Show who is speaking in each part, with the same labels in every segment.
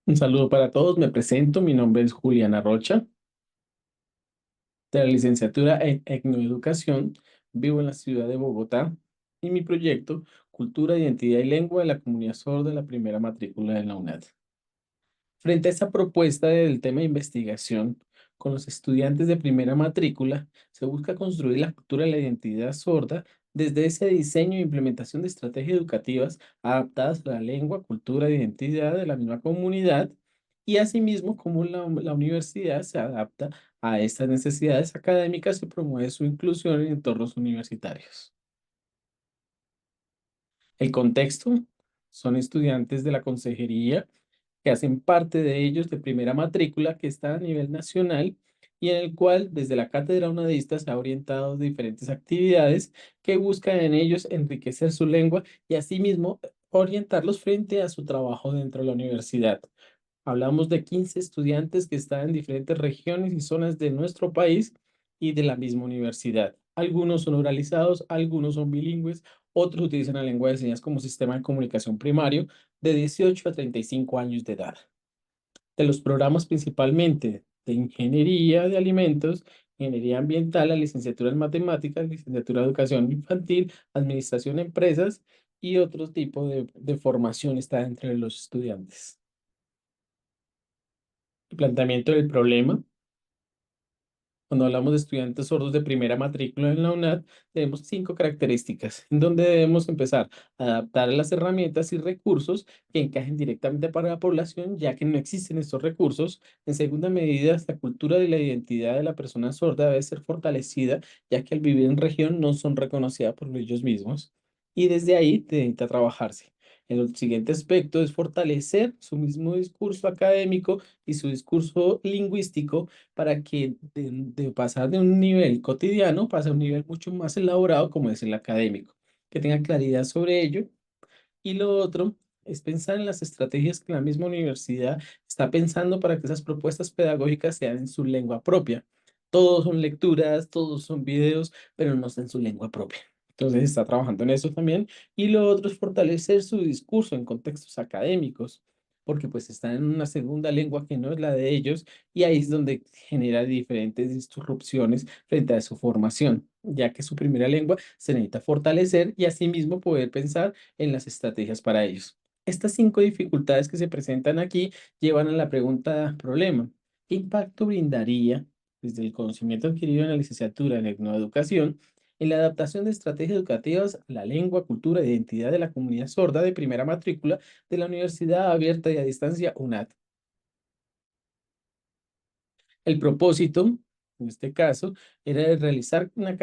Speaker 1: Un saludo para todos, me presento, mi nombre es Juliana Rocha, de la licenciatura en Etnoeducación, vivo en la ciudad de Bogotá y mi proyecto, Cultura, Identidad y Lengua de la Comunidad Sorda de la primera matrícula de la UNAD. Frente a esta propuesta del tema de investigación, con los estudiantes de primera matrícula, se busca construir la cultura de la identidad sorda desde ese diseño e implementación de estrategias educativas adaptadas a la lengua, cultura e identidad de la misma comunidad y asimismo cómo la universidad se adapta a estas necesidades académicas y promueve su inclusión en entornos universitarios. El contexto son estudiantes de la consejería que hacen parte de ellos de primera matrícula que está a nivel nacional y en el cual desde la cátedra unadista se ha orientado diferentes actividades que buscan en ellos enriquecer su lengua y asimismo orientarlos frente a su trabajo dentro de la universidad. Hablamos de 15 estudiantes que están en diferentes regiones y zonas de nuestro país y de la misma universidad. Algunos son oralizados, algunos son bilingües, otros utilizan la lengua de señas como sistema de comunicación primario de 18 a 35 años de edad. De los programas principalmente de ingeniería de alimentos, ingeniería ambiental, la licenciatura en matemáticas, licenciatura en educación infantil, administración de empresas y otro tipo de formación está entre los estudiantes. El planteamiento del problema. Cuando hablamos de estudiantes sordos de primera matrícula en la UNAD, tenemos 5 características, en donde debemos empezar a adaptar las herramientas y recursos que encajen directamente para la población, ya que no existen estos recursos. En segunda medida, la cultura de la identidad de la persona sorda debe ser fortalecida, ya que al vivir en región no son reconocidas por ellos mismos. Y desde ahí necesita trabajarse. El siguiente aspecto es fortalecer su mismo discurso académico y su discurso lingüístico para que de pasar de un nivel cotidiano pase a un nivel mucho más elaborado como es el académico, que tenga claridad sobre ello. Y lo otro es pensar en las estrategias que la misma universidad está pensando para que esas propuestas pedagógicas sean en su lengua propia. Todos son lecturas, todos son videos, pero no está en su lengua propia. Entonces está trabajando en eso también. Y lo otro es fortalecer su discurso en contextos académicos, porque pues están en una segunda lengua que no es la de ellos y ahí es donde genera diferentes disrupciones frente a su formación, ya que su primera lengua se necesita fortalecer y asimismo poder pensar en las estrategias para ellos. Estas 5 dificultades que se presentan aquí llevan a la pregunta problema. ¿Qué impacto brindaría desde el conocimiento adquirido en la licenciatura en etnoeducación en la adaptación de estrategias educativas a la lengua, cultura e identidad de la comunidad sorda de primera matrícula de la Universidad Abierta y a Distancia UNAD? El propósito, en este caso, era de realizar la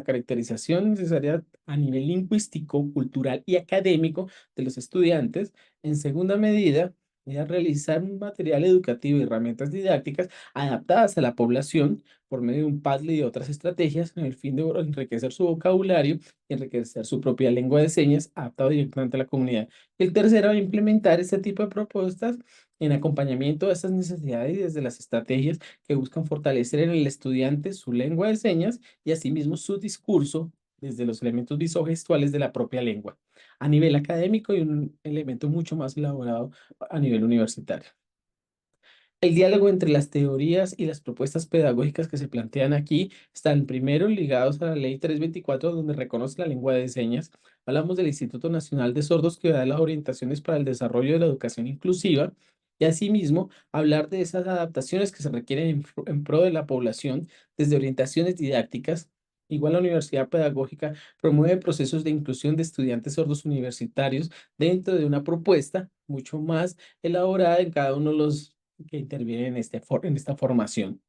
Speaker 1: caracterización necesaria a nivel lingüístico, cultural y académico de los estudiantes. En segunda medida, era realizar un material educativo y herramientas didácticas adaptadas a la población por medio de un Padlet y otras estrategias en el fin de enriquecer su vocabulario y enriquecer su propia lengua de señas adaptado directamente a la comunidad. Y el tercero, implementar este tipo de propuestas en acompañamiento a estas necesidades y desde las estrategias que buscan fortalecer en el estudiante su lengua de señas y asimismo su discurso desde los elementos visogestuales de la propia lengua, a nivel académico y un elemento mucho más elaborado a nivel universitario. El diálogo entre las teorías y las propuestas pedagógicas que se plantean aquí están primero ligados a la Ley 324, donde reconoce la lengua de señas. Hablamos del Instituto Nacional de Sordos que da las orientaciones para el desarrollo de la educación inclusiva y asimismo hablar de esas adaptaciones que se requieren en pro de la población desde orientaciones didácticas. Igual la Universidad Pedagógica promueve procesos de inclusión de estudiantes sordos universitarios dentro de una propuesta mucho más elaborada en cada uno de los que intervienen en, en esta formación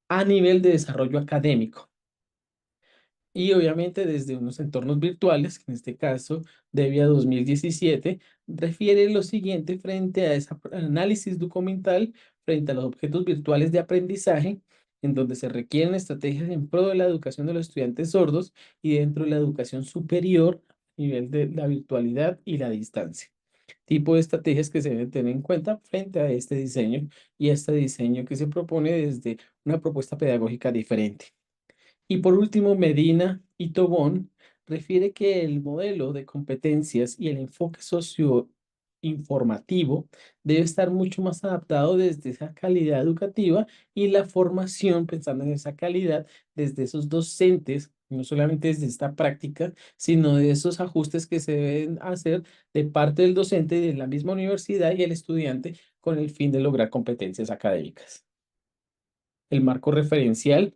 Speaker 1: a nivel de desarrollo académico. Y obviamente desde unos entornos virtuales, que en este caso Devia 2017, refiere lo siguiente frente a ese análisis documental, frente a los objetos virtuales de aprendizaje, en donde se requieren estrategias en pro de la educación de los estudiantes sordos y dentro de la educación superior, a nivel de la virtualidad y la distancia. Tipo de estrategias que se deben tener en cuenta frente a este diseño y este diseño que se propone desde una propuesta pedagógica diferente. Y por último, Medina y Tobón refiere que el modelo de competencias y el enfoque informativo debe estar mucho más adaptado desde esa calidad educativa y la formación, pensando en esa calidad, desde esos docentes, no solamente desde esta práctica, sino de esos ajustes que se deben hacer de parte del docente de la misma universidad y el estudiante con el fin de lograr competencias académicas. El marco referencial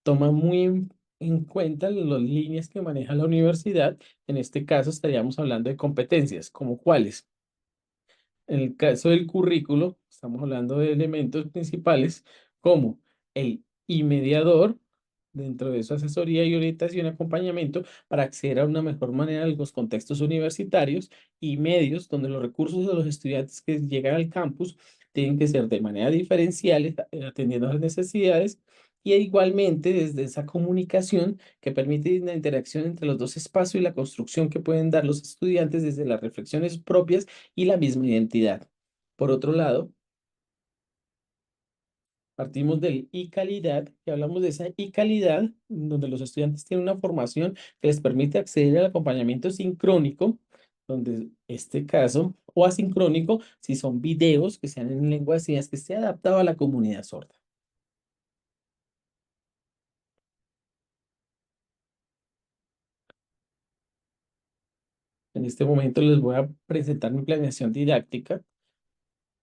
Speaker 1: toma muy en cuenta las líneas que maneja la universidad. En este caso estaríamos hablando de competencias, como cuáles. En el caso del currículo, estamos hablando de elementos principales como el mediador, dentro de su asesoría y orientación y acompañamiento para acceder a una mejor manera a los contextos universitarios y medios donde los recursos de los estudiantes que llegan al campus tienen que ser de manera diferencial, atendiendo a las necesidades y igualmente desde esa comunicación que permite la interacción entre los dos espacios y la construcción que pueden dar los estudiantes desde las reflexiones propias y la misma identidad. Por otro lado, partimos del calidad y hablamos de esa calidad donde los estudiantes tienen una formación que les permite acceder al acompañamiento sincrónico, donde este caso, o asincrónico, si son videos que sean en lengua de señas, que esté adaptado a la comunidad sorda. En este momento les voy a presentar mi planeación didáctica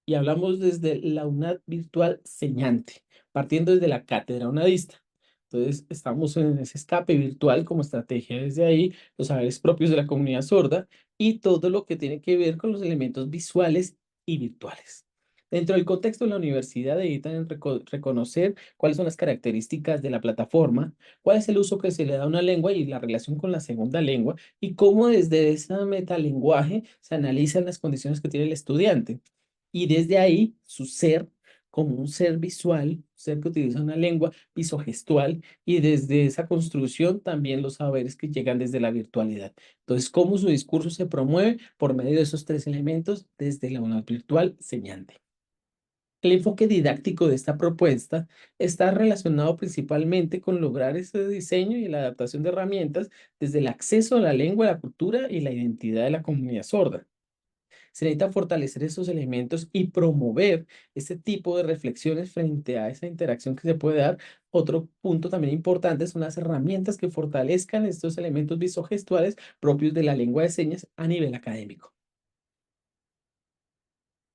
Speaker 1: y hablamos desde la UNAD virtual señante, partiendo desde la cátedra unadista. Entonces, estamos en ese escape virtual como estrategia desde ahí, los saberes propios de la comunidad sorda y todo lo que tiene que ver con los elementos visuales y virtuales. Dentro del contexto de la universidad, necesitan reconocer cuáles son las características de la plataforma, cuál es el uso que se le da a una lengua y la relación con la segunda lengua, y cómo desde ese metalenguaje se analizan las condiciones que tiene el estudiante. Y desde ahí, su ser como un ser visual, un ser que utiliza una lengua visogestual, y desde esa construcción también los saberes que llegan desde la virtualidad. Entonces, cómo su discurso se promueve por medio de esos tres elementos desde la unidad virtual señante. El enfoque didáctico de esta propuesta está relacionado principalmente con lograr ese diseño y la adaptación de herramientas desde el acceso a la lengua, la cultura y la identidad de la comunidad sorda. Se necesita fortalecer esos elementos y promover este tipo de reflexiones frente a esa interacción que se puede dar. Otro punto también importante son las herramientas que fortalezcan estos elementos visogestuales propios de la lengua de señas a nivel académico.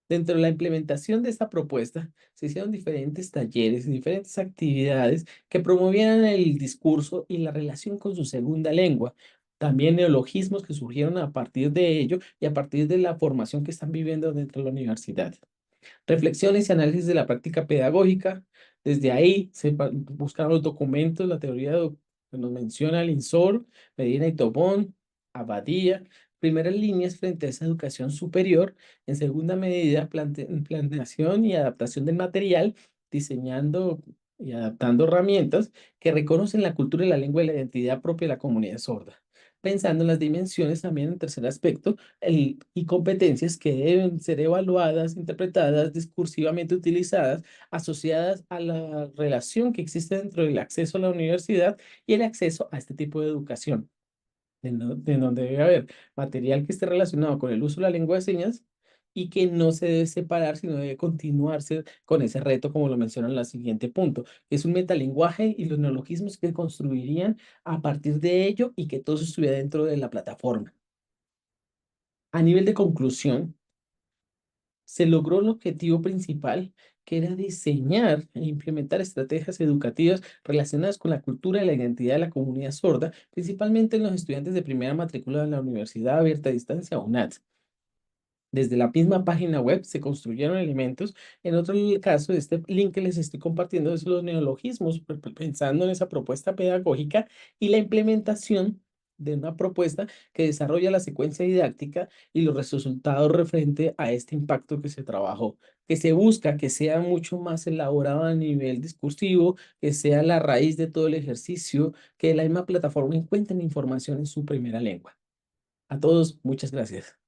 Speaker 1: Dentro de la implementación de esta propuesta, se hicieron diferentes talleres y diferentes actividades que promovieran el discurso y la relación con su segunda lengua. También neologismos que surgieron a partir de ello y a partir de la formación que están viviendo dentro de la universidad. Reflexiones y análisis de la práctica pedagógica. Desde ahí se buscaron los documentos, la teoría que nos menciona Linsor, Medina y Tobón, Abadía. Primeras líneas frente a esa educación superior. En segunda medida, planeación y adaptación del material, diseñando y adaptando herramientas que reconocen la cultura y la lengua y la identidad propia de la comunidad sorda. Pensando en las dimensiones también en tercer aspecto, y competencias que deben ser evaluadas, interpretadas, discursivamente utilizadas, asociadas a la relación que existe dentro del acceso a la universidad y el acceso a este tipo de educación, de donde debe haber material que esté relacionado con el uso de la lengua de señas y que no se debe separar, sino debe continuarse con ese reto, como lo menciona en el siguiente punto, que es un metalenguaje y los neologismos que construirían a partir de ello y que todo eso estuviera dentro de la plataforma. A nivel de conclusión, se logró el objetivo principal, que era diseñar e implementar estrategias educativas relacionadas con la cultura y la identidad de la comunidad sorda, principalmente en los estudiantes de primera matrícula de la Universidad Abierta a Distancia, UNAD. Desde la misma página web se construyeron elementos. En otro caso, este link que les estoy compartiendo es los neologismos, pensando en esa propuesta pedagógica y la implementación de una propuesta que desarrolla la secuencia didáctica y los resultados referente a este impacto que se trabajó, que se busca que sea mucho más elaborado a nivel discursivo, que sea la raíz de todo el ejercicio, que la misma plataforma encuentre información en su primera lengua. A todos, muchas gracias.